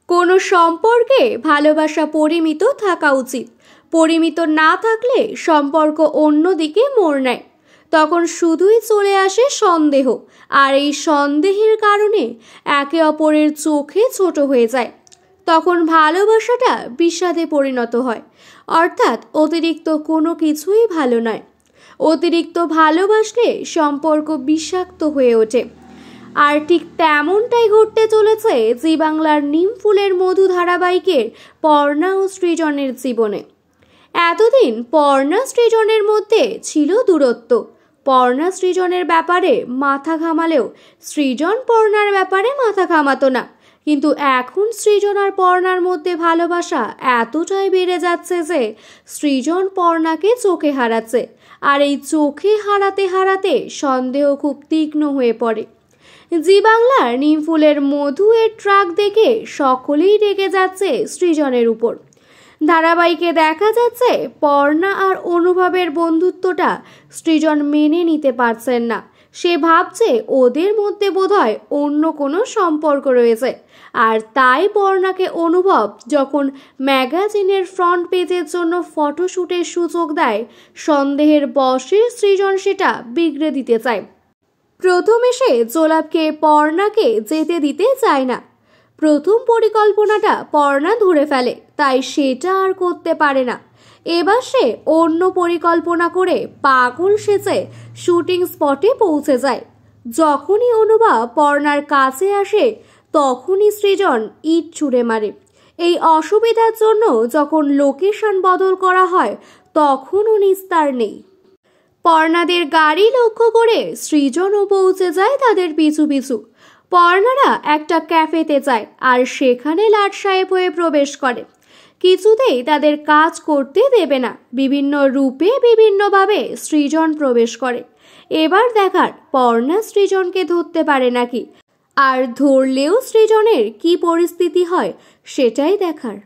কোনো সম্পর্কে ভালোবাসা পরিমিত থাকা উচিত। পরিমিত না থাকলে সম্পর্ক অন্যদিকে মোড় নেয়। তখন শুধুই চলে আসে সন্দেহ, আর এই সন্দেহের কারণে একে অপরের চোখে ছোট হয়ে যায়। তখন ভালোবাসাটা বিষাদে পরিণত হয়। অর্থাৎ অতিরিক্ত কোনো কিছুই ভালো নয়। অতিরিক্ত ভালোবাসলে সম্পর্ক বিষাক্ত হয়ে ওঠে। আর ঠিক তেমনটাই ঘটতে চলেছে জি বাংলার নিম ফুলের মধু ধারাবাহিকের পর্ণা ও সৃজনের জীবনে। এতদিন পর্ণা সৃজনের মধ্যে ছিল দূরত্ব। পর্ণা সৃজনের ব্যাপারে মাথা ঘামালেও সৃজন পর্ণার ব্যাপারে মাথা ঘামাতো না। কিন্তু এখন সৃজন আর পর্ণার মধ্যে ভালোবাসা এতটাই বেড়ে যাচ্ছে যে সৃজন পর্ণাকে চোখে হারাচ্ছে। আর এই চোখে হারাতে হারাতে সন্দেহ খুব তীক্ষ্ণ হয়ে পড়ে। জি বাংলার নিমফুলের মধু এর ট্রাক দেখে সকলেই রেগে যাচ্ছে সৃজনের উপর। ধারাবাহিকে দেখা যাচ্ছে পর্ণা আর অনুভবের বন্ধুত্বটা সৃজন মেনে নিতে পারছেন না। সে ভাবছে ওদের মধ্যে বোধহয় অন্য কোনো সম্পর্ক রয়েছে। আর তাই পর্ণাকে অনুভব যখন ম্যাগাজিনের ফ্রন্ট পেজের জন্য ফটোশ্যুটের সুযোগ দেয়, সন্দেহের বশে সৃজন সেটা বিগড়ে দিতে চায়। প্রথমে সে জোলাপকে পর্ণাকে যেতে দিতে চায় না। প্রথম পরিকল্পনাটা পর্ণা ধরে ফেলে, তাই সেটা আর করতে পারে না। এবার সে অন্য পরিকল্পনা করে পাগল সেজে শুটিং স্পটে পৌঁছে যায়। যখনই অনুভব পর্ণার কাছে আসে তখনই সৃজন ইট ছুঁড়ে মারে। এই অসুবিধার জন্য যখন লোকেশন বদল করা হয় তখনও নিস্তার নেই। পর্ণাদের গাড়ি লক্ষ্য করে সৃজনও পৌঁছে যায় তাদের পিছু পিছু। পর্ণারা একটা ক্যাফেতে যায় আর সেখানে লাট সাহেব হয়ে প্রবেশ করে। কিছুতেই তাদের কাজ করতে দেবে না। বিভিন্ন রূপে বিভিন্নভাবে সৃজন প্রবেশ করে। এবার দেখার পর্ণা সৃজনকে ধরতে পারে নাকি, আর ধরলেও সৃজনের কি পরিস্থিতি হয় সেটাই দেখার।